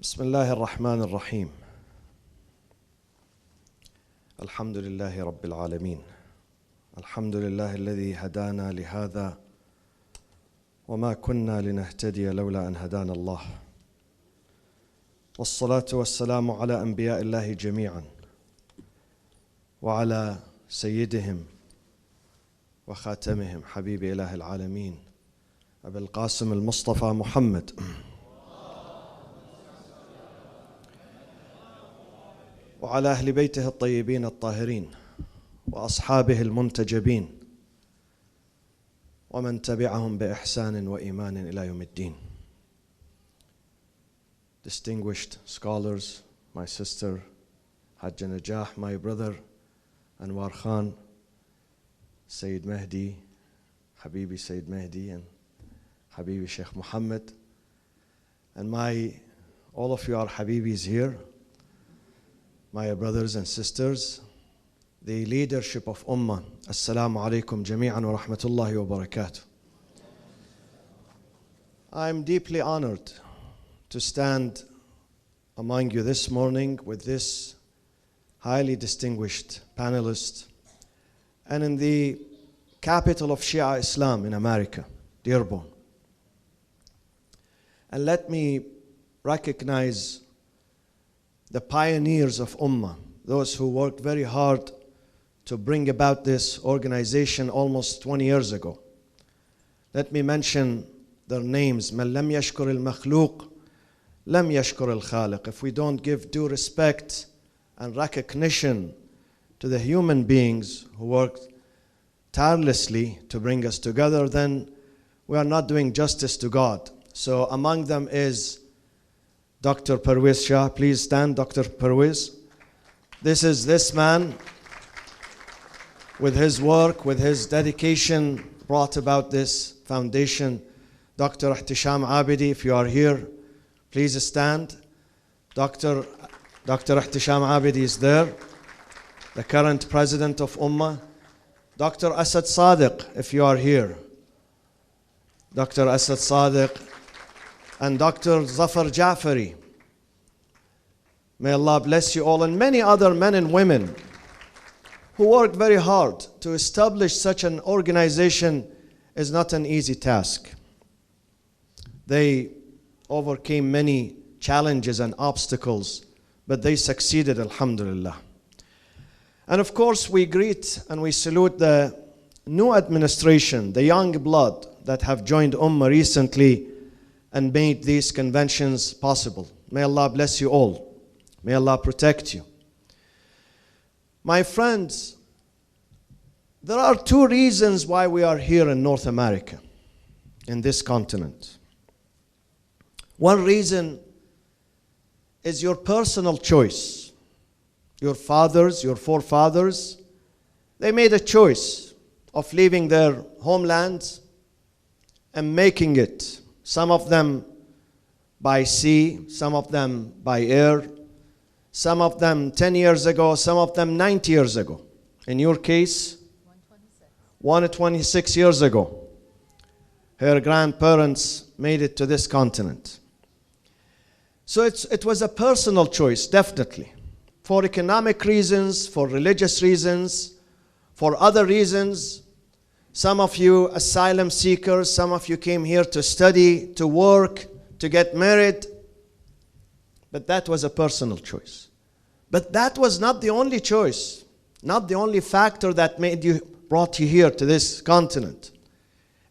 بسم الله الرحمن الرحيم. الحمد لله رب العالمين. الحمد لله الذي هدانا لهذا وما كنا لنهتدي لولا أن هدانا الله. والصلاة والسلام على أنبياء الله جميعا وعلى سيدهم وخاتمهم حبيب إله العالمين أبي القاسم المصطفى محمد وعلى أهل بيته الطيبين الطاهرين وأصحابه المنتجبين ومن تبعهم بإحسان وإيمان إلى يوم الدين. Distinguished scholars, my sister Hajj Najah, my brother Anwar Khan, Sayyid Mahdi, Habibi Sayyid Mahdi and Habibi Sheikh Muhammad, and all of you are Habibis here, my brothers and sisters, the leadership of Ummah. Assalamu alaikum jami'an wa rahmatullahi wa barakatuh. I'm deeply honored to stand among you this morning with this highly distinguished panelist and in the capital of Shia Islam in America, Dearborn. And let me recognize the pioneers of Ummah, those who worked very hard to bring about this organization almost 20 years ago. Let me mention their names. مَنْ لَمْ يَشْكُرِ الْمَخْلُوقِ لَمْ يَشْكُرِ الْخَالِقِ. If we don't give due respect and recognition to the human beings who worked tirelessly to bring us together, then we are not doing justice to God. So among them is Dr. Perwez Shah. Please stand, Dr. Perwez. This man, with his work, with his dedication, brought about this foundation. Dr. Ihtisham Abidi, if you are here, please stand. Dr. Ihtisham Abidi is there, the current president of Ummah. Dr. Asad Sadiq, if you are here. Dr. Asad Sadiq and Dr. Zafar Ja'fari. May Allah bless you all, and many other men and women who worked very hard to establish such an organization is not an easy task. They overcame many challenges and obstacles, but they succeeded, alhamdulillah. And of course, we greet and we salute the new administration, the young blood that have joined Ummah recently and made these conventions possible. May Allah bless you all. May Allah protect you. My friends, there are two reasons why we are here in North America, in this continent. One reason is your personal choice. Your fathers, your forefathers, they made a choice of leaving their homelands and making it. Some of them by sea, some of them by air, some of them 10 years ago, some of them 90 years ago. In your case, 126 years ago, her grandparents made it to this continent. So it was a personal choice, definitely. For economic reasons, for religious reasons, for other reasons. Some of you asylum seekers, some of you came here to study, to work, to get married. But that was a personal choice. But that was not the only choice, not the only factor that brought you here to this continent.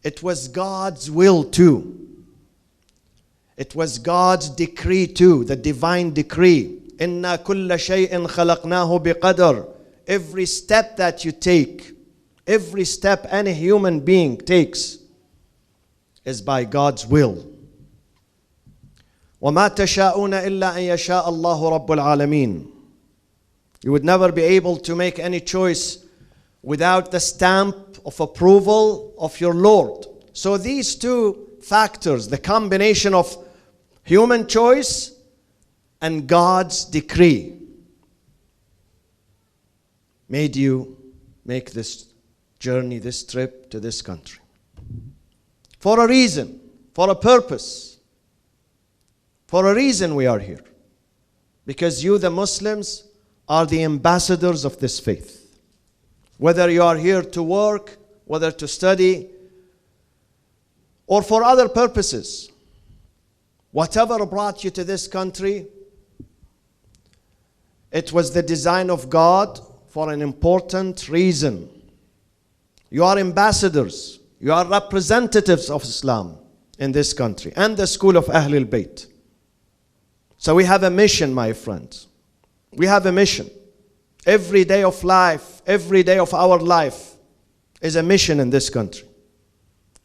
It was God's will too. It was God's decree too, the divine decree. إِنَّا كُلَّ شَيْءٍ خَلَقْنَاهُ بِقَدَرٍ. Every step that you take, every step any human being takes is by God's will. وَمَا تَشَاءُونَ إِلَّا أَن يَشَاءَ اللَّهُ رَبُّ الْعَالَمِينَ. You would never be able to make any choice without the stamp of approval of your Lord. So these two factors, the combination of human choice and God's decree, made you make this journey, this trip to this country. For a reason, for a purpose. For a reason we are here. Because you, the Muslims, are the ambassadors of this faith. Whether you are here to work, whether to study, or for other purposes, whatever brought you to this country, it was the design of God for an important reason. You are ambassadors. You are representatives of Islam in this country and the school of Ahlul Bayt. So we have a mission, my friends. We have a mission. Every day of life, every day of our life is a mission in this country.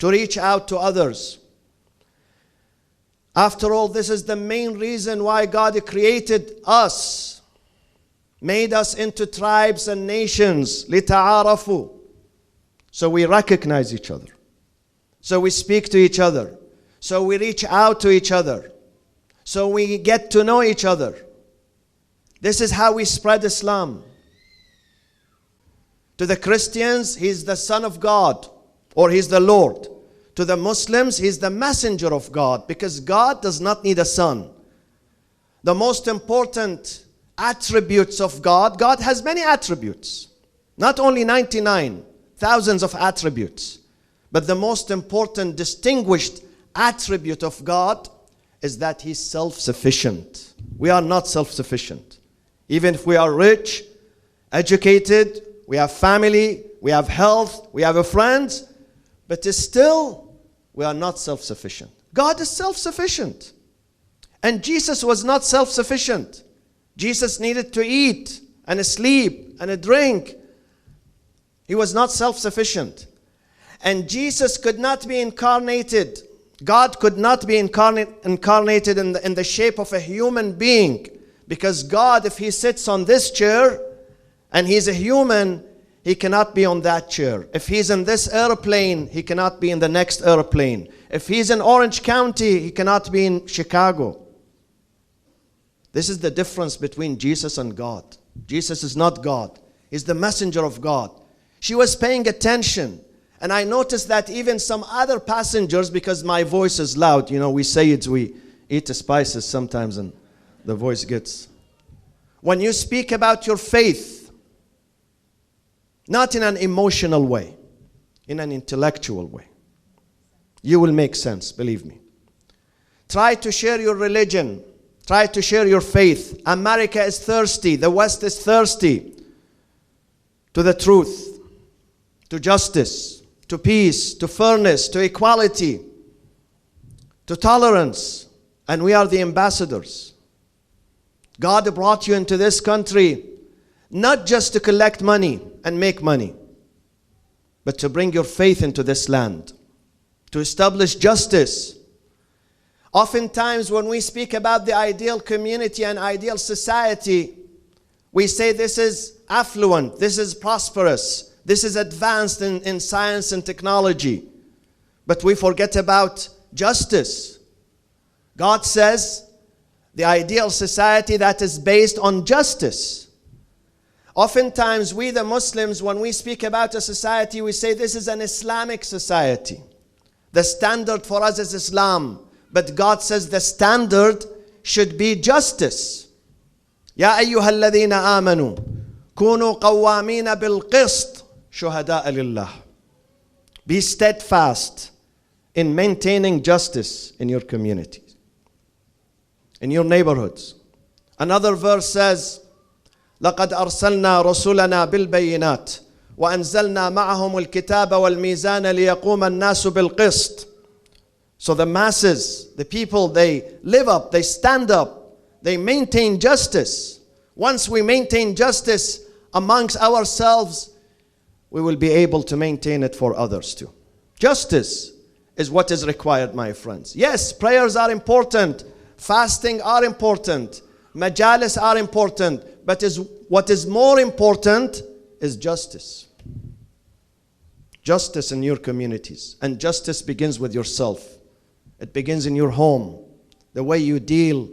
To reach out to others. After all, this is the main reason why God created us. Made us into tribes and nations. لِتَعَارَفُوا. So we recognize each other. So we speak to each other. So we reach out to each other. So we get to know each other. This is how we spread Islam. To the Christians, He's the Son of God, or He's the Lord. To the Muslims, He's the messenger of God, because God does not need a son. The most important attributes of God, God has many attributes. Not only 99, thousands of attributes. But the most important distinguished attribute of God is that He's self-sufficient. We are not self-sufficient. Even if we are rich, educated, we have family, we have health, we have friends, but still we are not self-sufficient. God is self-sufficient. And Jesus was not self-sufficient. Jesus needed to eat and sleep and drink. He was not self-sufficient. And Jesus could not be incarnated. God could not be incarnated in the shape of a human being. Because God, if He sits on this chair and He's a human, He cannot be on that chair. If He's in this airplane, He cannot be in the next airplane. If He's in Orange County, He cannot be in Chicago. This is the difference between Jesus and God. Jesus is not God. He's the messenger of God. She was paying attention. And I noticed that even some other passengers, because my voice is loud, we say it, we eat spices sometimes and the voice gets. When you speak about your faith, not in an emotional way, in an intellectual way, you will make sense, believe me. Try to share your religion. Try to share your faith. America is thirsty. The West is thirsty to the truth, to justice, to peace, to fairness, to equality, to tolerance. And we are the ambassadors. God brought you into this country not just to collect money and make money, but to bring your faith into this land, to establish justice. Oftentimes when we speak about the ideal community and ideal society, we say this is affluent, this is prosperous, this is advanced in science and technology. But we forget about justice. God says the ideal society that is based on justice. Oftentimes we the Muslims, when we speak about a society, we say this is an Islamic society. The standard for us is Islam. But God says the standard should be justice. يا أيها الذين آمنوا كونوا قوامين بالقسط شهداء لله. Be steadfast in maintaining justice in your communities, in your neighborhoods. Another verse says, لقد أرسلنا رسلنا بالبينات وأنزلنا معهم الكتاب والميزان ليقوم الناس بالقسط. So the masses, the people, they live up, they stand up, they maintain justice. Once we maintain justice amongst ourselves, we will be able to maintain it for others too. Justice is what is required, my friends. Yes, prayers are important, fasting are important, majalis are important, but what is more important is justice. Justice in your communities. And justice begins with yourself. It begins in your home, the way you deal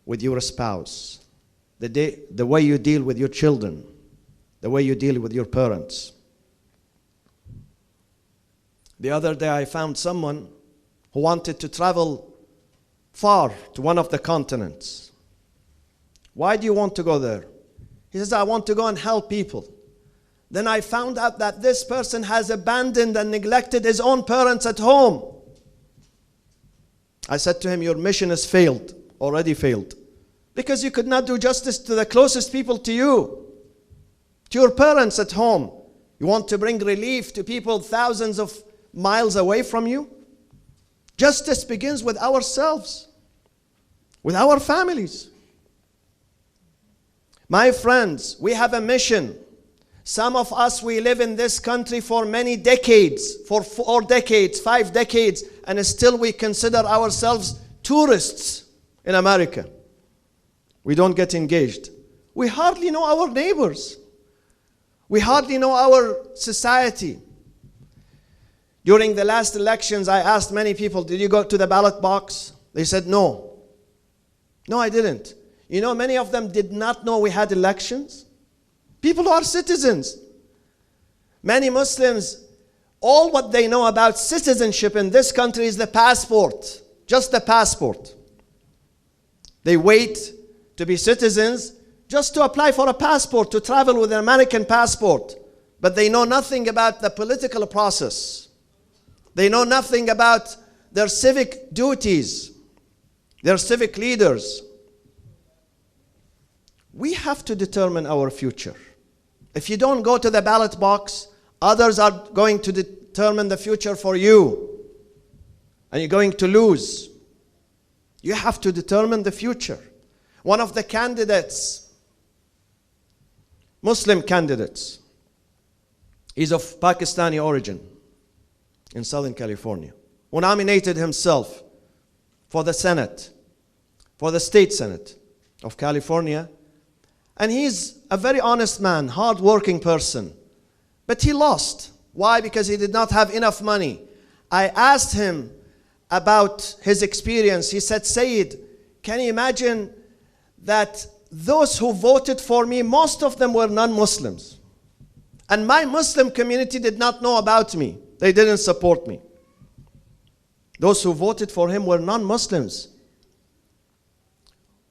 with your spouse, the way you deal with your children, the way you deal with your parents. The other day I found someone who wanted to travel far to one of the continents. Why do you want to go there? He says, I want to go and help people. Then I found out that this person has abandoned and neglected his own parents at home. I said to him, your mission has failed, already failed. Because you could not do justice to the closest people to you, to your parents at home. You want to bring relief to people thousands of miles away from you? Justice begins with ourselves, with our families. My friends, we have a mission. Some of us, we live in this country for many decades, for 4 decades, 5 decades, and still we consider ourselves tourists in America. We don't get engaged. We hardly know our neighbors. We hardly know our society. During the last elections, I asked many people, did you go to the ballot box? They said no. No, I didn't. You know, many of them did not know we had elections. People who are citizens. Many Muslims, all what they know about citizenship in this country is the passport. Just the passport. They wait to be citizens just to apply for a passport, to travel with an American passport. But they know nothing about the political process. They know nothing about their civic duties, their civic leaders. We have to determine our future. If you don't go to the ballot box, others are going to determine the future for you. And you're going to lose. You have to determine the future. One of the candidates, Muslim candidates, he's of Pakistani origin in Southern California, who nominated himself for the Senate, for the state Senate of California. And he's a very honest man, hard-working person. But he lost. Why? Because he did not have enough money. I asked him about his experience. He said, Sayyid, can you imagine that those who voted for me, most of them were non-Muslims. And my Muslim community did not know about me. They didn't support me. Those who voted for him were non-Muslims.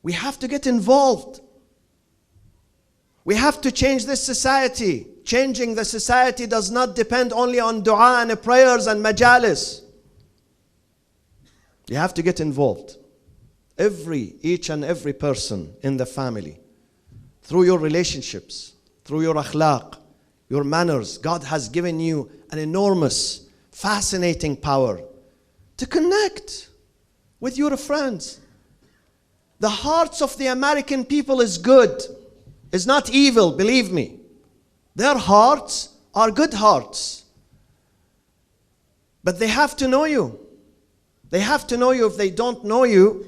We have to get involved. We have to change this society. Changing the society does not depend only on dua and prayers and majalis. You have to get involved. Each and every person in the family, through your relationships, through your akhlaq, your manners, God has given you an enormous, fascinating power to connect with your friends. The hearts of the American people is good. It's not evil, believe me. Their hearts are good hearts. But they have to know you. They have to know you. If they don't know you,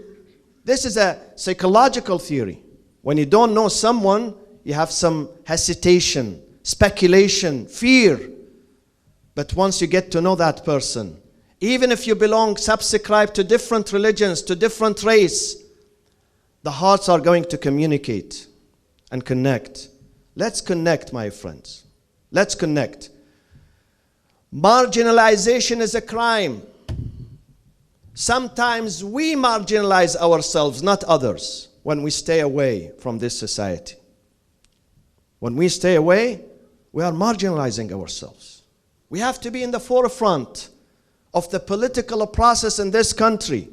this is a psychological theory. When you don't know someone, you have some hesitation, speculation, fear. But once you get to know that person, even if you subscribe to different religions, to different race, the hearts are going to communicate and connect. Let's connect, my friends. Let's connect. Marginalization is a crime. Sometimes we marginalize ourselves, not others, when we stay away from this society. When we stay away, we are marginalizing ourselves. We have to be in the forefront of the political process in this country.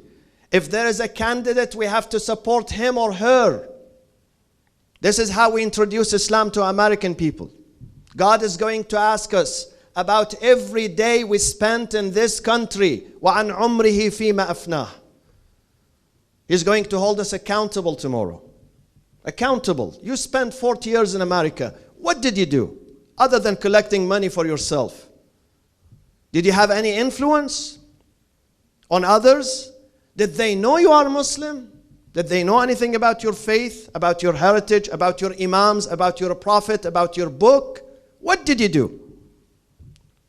If there is a candidate, we have to support him or her. This is how we introduce Islam to American people. God is going to ask us about every day we spent in this country. وَعَنْ عُمْرِهِ فِيمَا أَفْنَاهُ. He's going to hold us accountable tomorrow. Accountable. You spent 40 years in America. What did you do other than collecting money for yourself? Did you have any influence on others? Did they know you are Muslim? Did they know anything about your faith, about your heritage, about your imams, about your prophet, about your book? What did you do?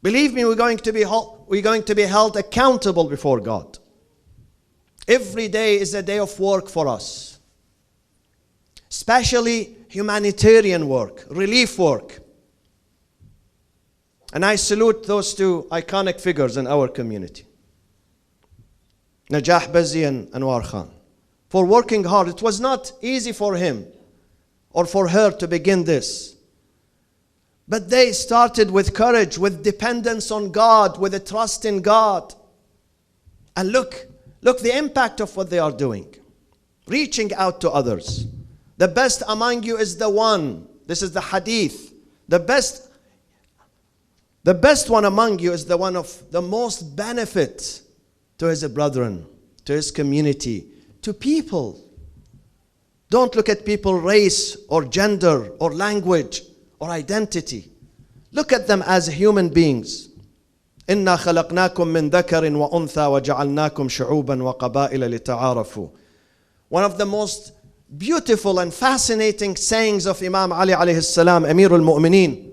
Believe me, we're going to be held accountable before God. Every day is a day of work for us. Especially humanitarian work, relief work. And I salute those two iconic figures in our community. Najah Bazi and Anwar Khan, for working hard. It was not easy for him or for her to begin this. But they started with courage, with dependence on God, with a trust in God. And look the impact of what they are doing. Reaching out to others. The best among you is the one. This is the hadith. The best one among you is the one of the most benefit to his brethren, to his community, to people. Don't look at people, race or gender or language or identity. Look at them as human beings. إِنَّا خَلَقْنَاكُم مِّن ذَكَرٍ وَأُنثَى وَجَعَلْنَاكُمْ شُعُوبًا وَقَبَائِلَ لِتَعَارَفُوا. One of the most beautiful and fascinating sayings of Imam Ali alayhi salam, Amir al-Mu'mineen.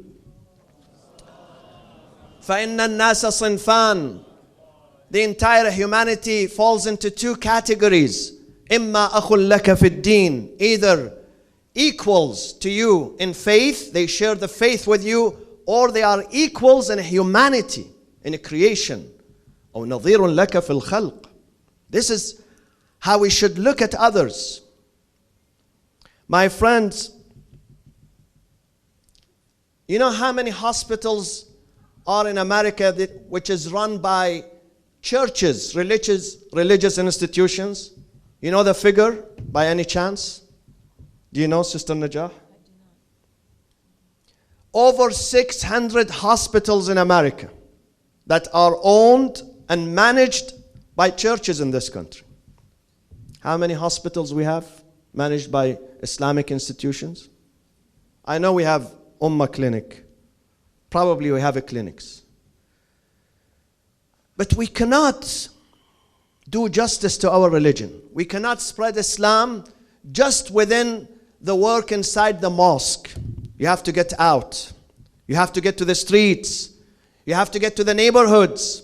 فَإِنَّ النَّاسَ صِنْفَانِ. The entire humanity falls into two categories. إِمَّا أَخٌ لَكَ فِي الدِّينِ. Either equals to you in faith, they share the faith with you, or they are equals in humanity, in a creation. أو نظير لك في الخلق. This is how we should look at others. My friends, you know how many hospitals are in America which is run by churches, religious institutions? You know the figure by any chance? Do you know, Sister Najah? Over 600 hospitals in America that are owned and managed by churches in this country. How many hospitals we have managed by Islamic institutions? I know we have Ummah clinic. Probably we have a clinics. But we cannot do justice to our religion. We cannot spread Islam just within the work inside the mosque. You have to get out. You have to get to the streets. You have to get to the neighborhoods.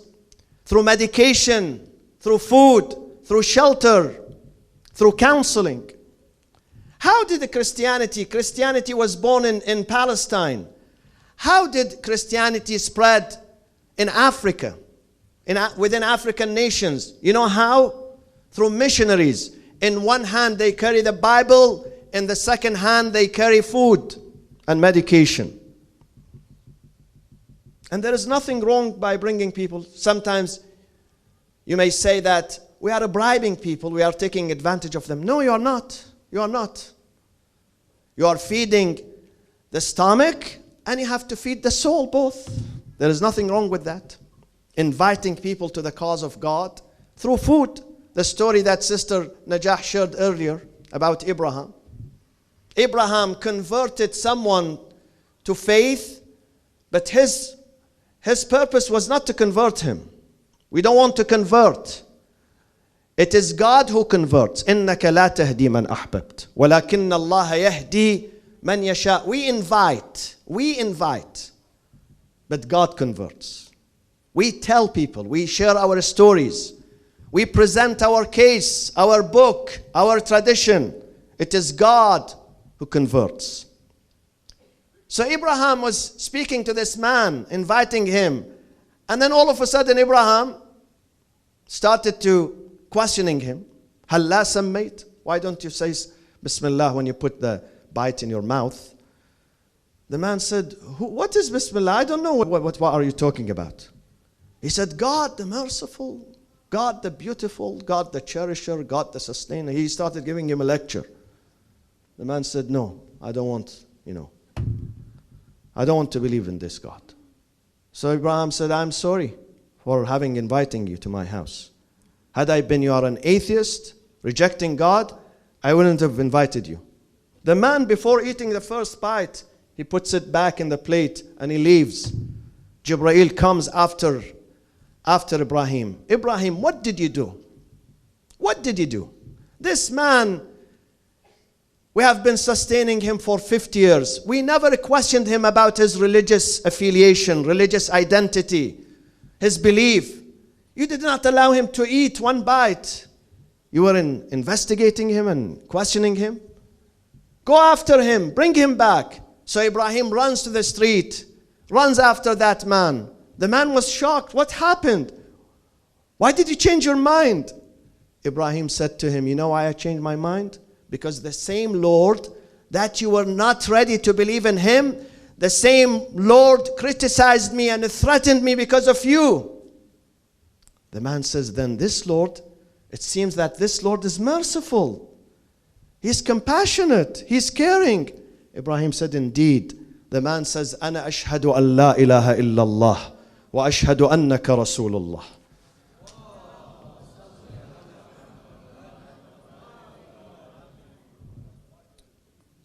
Through medication, through food, through shelter, through counseling. How did the Christianity was born in Palestine. How did Christianity spread in Africa, within African nations? You know how? Through missionaries. In one hand they carry the Bible, in the second hand they carry food and medication. And there is nothing wrong by bringing people. Sometimes you may say that we are bribing people, we are taking advantage of them. No, you are not. You are not. You are feeding the stomach and you have to feed the soul both. There is nothing wrong with that. Inviting people to the cause of God through food. The story that Sister Najah shared earlier about Abraham. Abraham converted someone to faith, but his purpose was not to convert him. We don't want to convert. It is God who converts. إِنَّكَ لَا تَهْدِي مَنْ أَحْبَبْتَ وَلَكِنَّ اللَّهَ يَهْدِي مَنْ يَشَاءُ. We invite, but God converts. We tell people, we share our stories, we present our case, our book, our tradition. It is God who converts. So Abraham was speaking to this man, inviting him, and then all of a sudden Abraham started to questioning him. Halla sammait? Why don't you say Bismillah when you put the bite in your mouth? The man said, what is Bismillah? I don't know what are you talking about? He said, God the merciful, God the beautiful, God the cherisher, God the sustainer. He started giving him a lecture. The man said, no, I don't want, I don't want to believe in this God. So Abraham said, I'm sorry for inviting you to my house. Had I been, you are an atheist, rejecting God, I wouldn't have invited you. The man, before eating the first bite, he puts it back in the plate and he leaves. Jibreel comes after Ibrahim. Ibrahim, what did you do? What did you do? This man, we have been sustaining him for 50 years. We never questioned him about his religious affiliation, religious identity, his belief. You did not allow him to eat one bite. You were investigating him and questioning him. Go after him, bring him back. So Ibrahim runs to the street, runs after that man. The man was shocked. What happened? Why did you change your mind? Ibrahim said to him, you know why I changed my mind? Because the same Lord that you were not ready to believe in him, the same Lord criticized me and threatened me because of you. The man says, then this Lord, it seems that this Lord is merciful. He's compassionate. He's caring. Ibrahim said, indeed. The man says, أنا أشهد أن لا إله إلا الله وأشهد أنك رسول الله.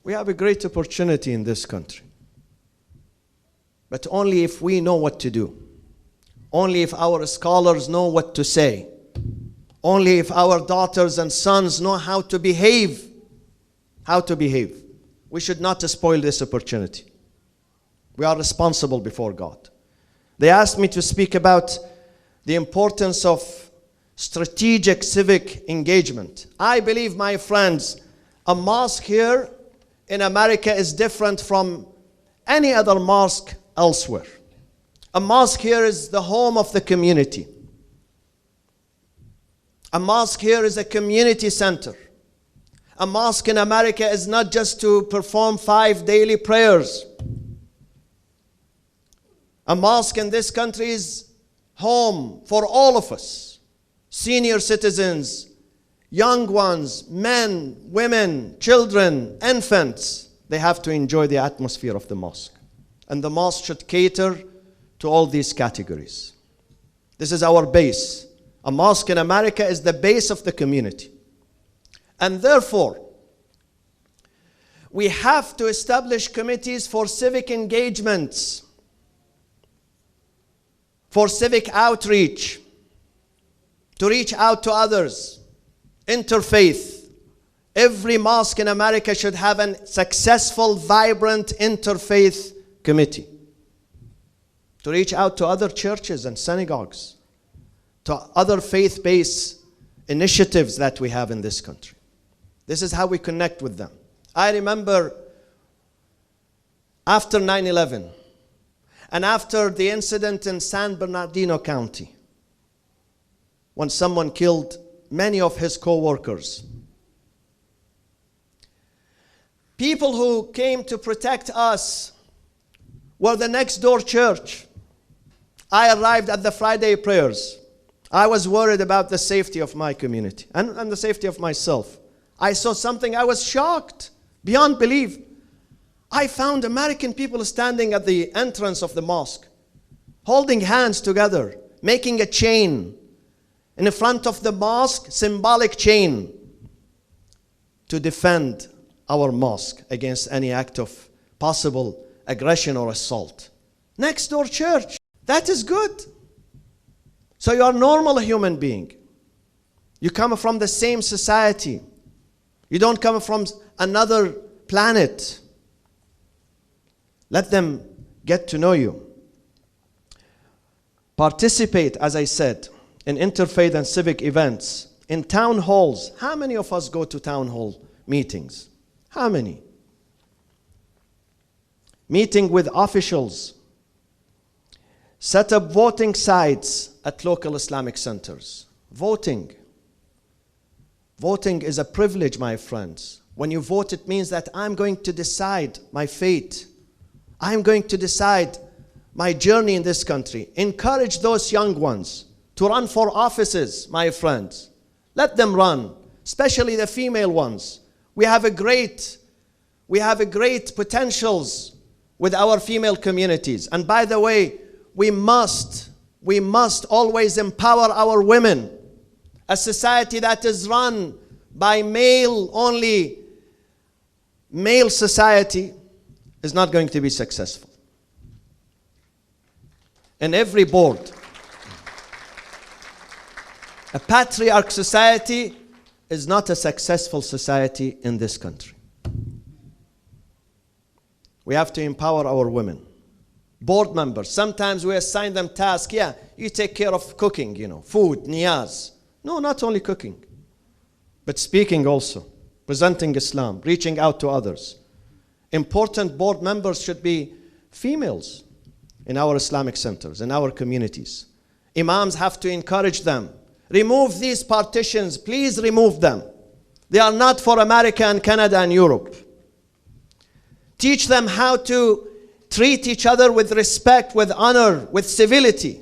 We have a great opportunity in this country. But only if we know what to do. Only if our scholars know what to say. Only if our daughters and sons know how to behave. How to behave. We should not spoil this opportunity. We are responsible before God. They asked me to speak about the importance of strategic civic engagement. I believe, my friends, a mosque here in America is different from any other mosque elsewhere. A mosque here is the home of the community. A mosque here is a community center. A mosque in America is not just to perform 5 daily prayers. A mosque in this country is home for all of us. Senior citizens, young ones, men, women, children, infants. They have to enjoy the atmosphere of the mosque. And the mosque should cater to all these categories. This is our base. A mosque in America is the base of the community. And therefore, we have to establish committees for civic engagements, for civic outreach, to reach out to others, interfaith. Every mosque in America should have a successful, vibrant interfaith committee to reach out to other churches and synagogues, to other faith-based initiatives that we have in this country. This is how we connect with them. I remember after 9/11 and after the incident in San Bernardino County, when someone killed many of his co-workers, people who came to protect us were the next door church. I arrived at the Friday prayers. I was worried about the safety of my community and the safety of myself. I saw something, I was shocked beyond belief. I found American people standing at the entrance of the mosque, holding hands together, making a chain in the front of the mosque, symbolic chain, to defend our mosque against any act of possible aggression or assault. Next door church, that is good. So you are a normal human being. You come from the same society. You don't come from another planet. Let them get to know you. Participate, as I said, in interfaith and civic events, in town halls. How many of us go to town hall meetings? How many? Meeting with officials. Set up voting sites at local Islamic centers. Voting. Voting is a privilege, my friends. When you vote, it means that I'm going to decide my fate. I'm going to decide my journey in this country. Encourage those young ones to run for offices, my friends. Let them run, especially the female ones. We have a great potentials with our female communities. And by the way, we must always empower our women. A society that is run by male society is not going to be successful. In every board, a patriarch society is not a successful society in this country. We have to empower our women. Board members, sometimes we assign them tasks. Yeah, you take care of cooking, food, niyaz. No, not only cooking, but speaking also, presenting Islam, reaching out to others. Important board members should be females in our Islamic centers, in our communities. Imams have to encourage them. Remove these partitions. Please remove them. They are not for America and Canada and Europe. Teach them how to treat each other with respect, with honor, with civility.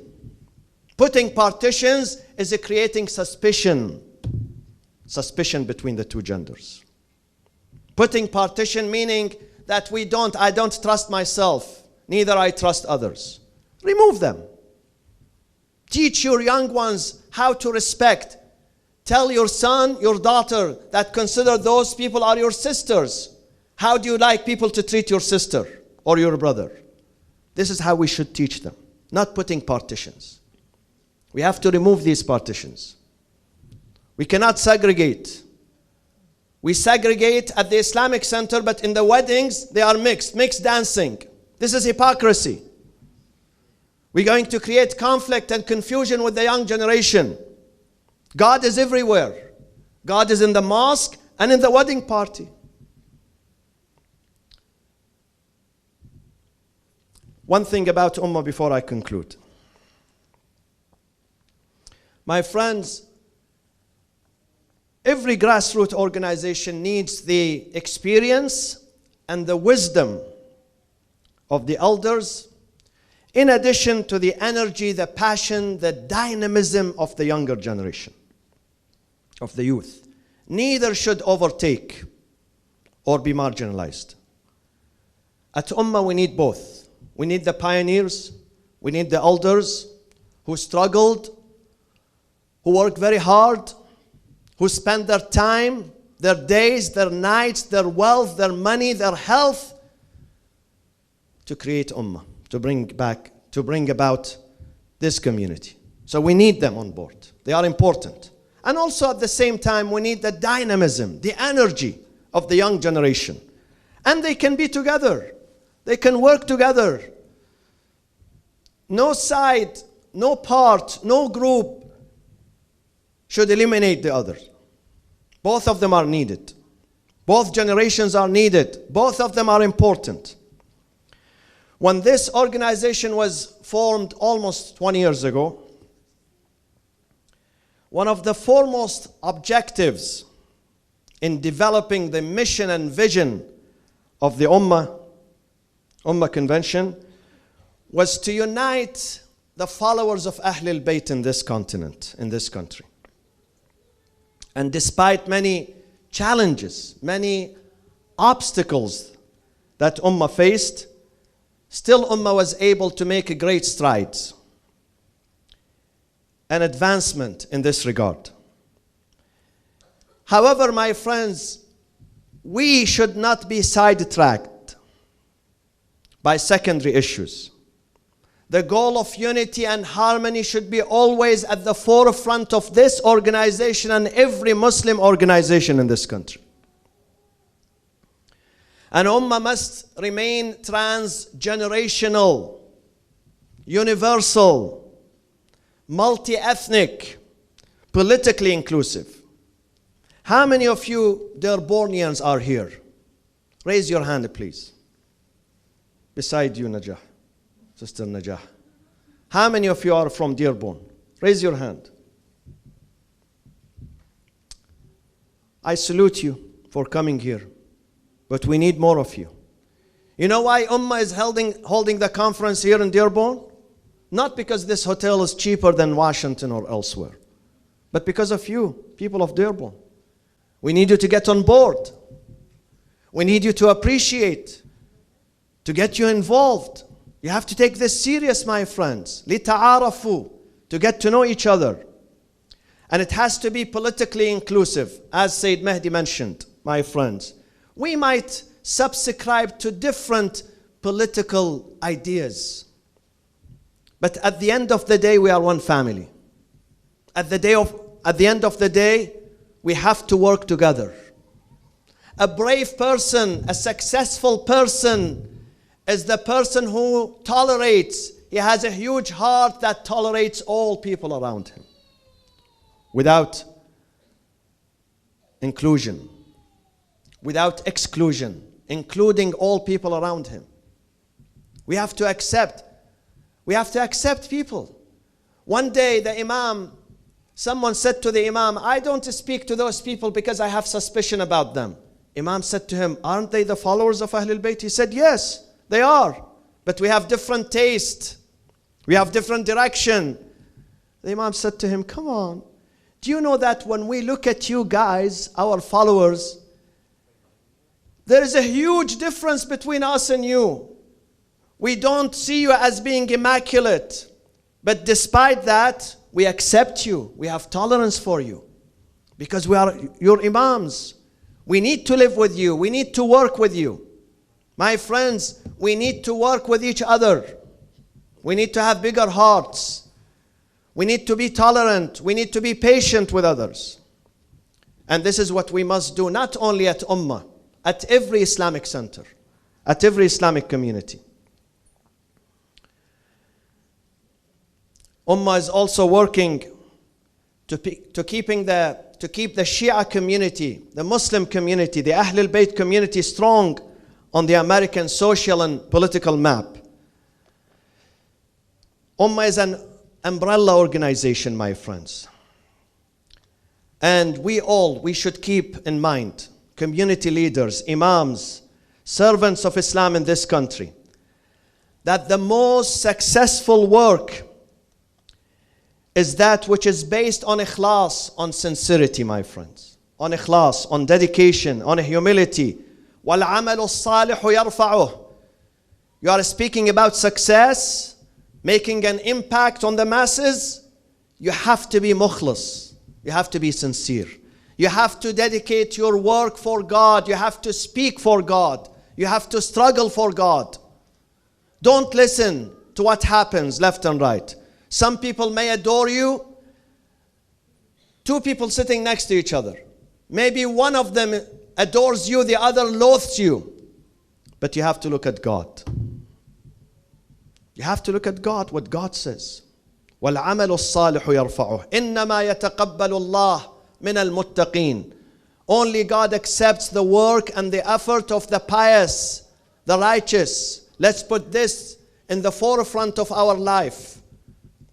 Putting partitions is creating suspicion. Suspicion between the two genders. Putting partition meaning that I don't trust myself, neither I trust others. Remove them. Teach your young ones how to respect. Tell your son, your daughter, that consider those people are your sisters. How do you like people to treat your sister or your brother? This is how we should teach them, not putting partitions. We have to remove these partitions. We cannot segregate. We segregate at the Islamic Center, but in the weddings, they are mixed dancing. This is hypocrisy. We're going to create conflict and confusion with the young generation. God is everywhere. God is in the mosque and in the wedding party. One thing about Ummah before I conclude. My friends, every grassroots organization needs the experience and the wisdom of the elders, in addition to the energy, the passion, the dynamism of the younger generation, of the youth. Neither should overtake or be marginalized. At Ummah, we need both. We need the pioneers, we need the elders who struggled, who worked very hard, who spent their time, their days, their nights, their wealth, their money, their health to create Ummah, to bring about this community. So we need them on board. They are important. And also at the same time, we need the dynamism, the energy of the young generation. And they can be together. They can work together. No side, no part, no group should eliminate the other. Both of them are needed. Both generations are needed. Both of them are important. When this organization was formed almost 20 years ago, one of the foremost objectives in developing the mission and vision of the Ummah Convention was to unite the followers of Ahlul Bayt in this continent, in this country. And despite many challenges, many obstacles that Ummah faced, still Ummah was able to make great strides and advancement in this regard. However, my friends, we should not be sidetracked by secondary issues. The goal of unity and harmony should be always at the forefront of this organization and every Muslim organization in this country. And Ummah must remain transgenerational, universal, multi-ethnic, politically inclusive. How many of you Dearbornians are here? Raise your hand, please. Beside you, Najah. Sister Najah. How many of you are from Dearborn? Raise your hand. I salute you for coming here, but we need more of you. You know why Ummah is holding the conference here in Dearborn? Not because this hotel is cheaper than Washington or elsewhere, but because of you, people of Dearborn. We need you to get on board. We need you to appreciate, to get you involved. You have to take this serious, my friends. لِتَعَارَفُوا, to get to know each other. And it has to be politically inclusive, as Sayyid Mahdi mentioned, my friends. We might subscribe to different political ideas, but at the end of the day, we are one family. At the end of the day, we have to work together. A brave person, a successful person, is the person who tolerates. He has a huge heart that tolerates all people around him without inclusion, without exclusion, including all people around him. We have to accept people. One day the Imam Someone said to the Imam, I don't speak to those people because I have suspicion about them. Imam said to him, aren't they the followers of Ahlul Bayt? He said, yes, they are. But we have different taste. We have different direction. The Imam said to him, come on. Do you know that when we look at you guys, our followers, there is a huge difference between us and you. We don't see you as being immaculate. But despite that, we accept you. We have tolerance for you. Because we are your Imams. We need to live with you. We need to work with you. My friends, we need to work with each other. We need to have bigger hearts. We need to be tolerant. We need to be patient with others. And this is what we must do, not only at Ummah, at every Islamic center, at every Islamic community. Ummah is also working to keep the Shia community, the Muslim community, the Ahlul Bayt community strong on the American social and political map. Ummah is an umbrella organization, my friends. And we should keep in mind, community leaders, imams, servants of Islam in this country, that the most successful work is that which is based on ikhlas, on sincerity, my friends. On ikhlas, on dedication, on humility. وَالْعَمَلُ الصَّالِحُ يَرْفَعُهُ. You are speaking about success, making an impact on the masses. You have to be mukhlas. You have to be sincere. You have to dedicate your work for God. You have to speak for God. You have to struggle for God. Don't listen to what happens left and right. Some people may adore you. Two people sitting next to each other. Maybe one of them adores you, the other loathes you. But you have to look at God. You have to look at God, what God says. وَالْعَمَلُ الصَّالِحُ يَرْفَعُهُ إِنَّمَا يَتَقَبَّلُ اللَّهُ مِنَ الْمُتَّقِينَ. Only God accepts the work and the effort of the pious, the righteous. Let's put this in the forefront of our life.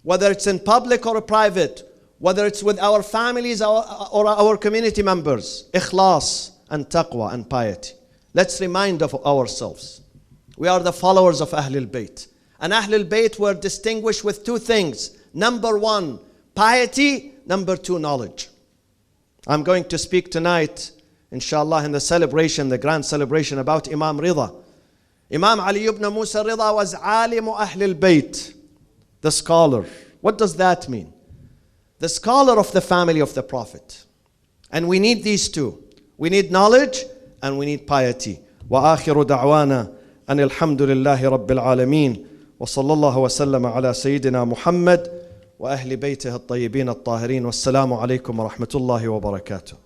Whether it's in public or private, whether it's with our families or our community members, ikhlas and taqwa and piety. Let's remind of ourselves. We are the followers of Ahlul Bayt. And Ahlul Bayt were distinguished with two things. Number one, piety. Number two, knowledge. I'm going to speak tonight, inshallah, in the celebration, the grand celebration about Imam Rida. Imam Ali ibn Musa Rida was alimu Ahlul Bayt, the scholar. What does that mean? The scholar of the family of the Prophet. And we need these two. We need knowledge and we need piety. وآخر دعوانا أن الحمد لله رب العالمين وصلى الله وسلم على سيدنا محمد وأهل بيته الطيبين الطاهرين والسلام عليكم ورحمة الله وبركاته.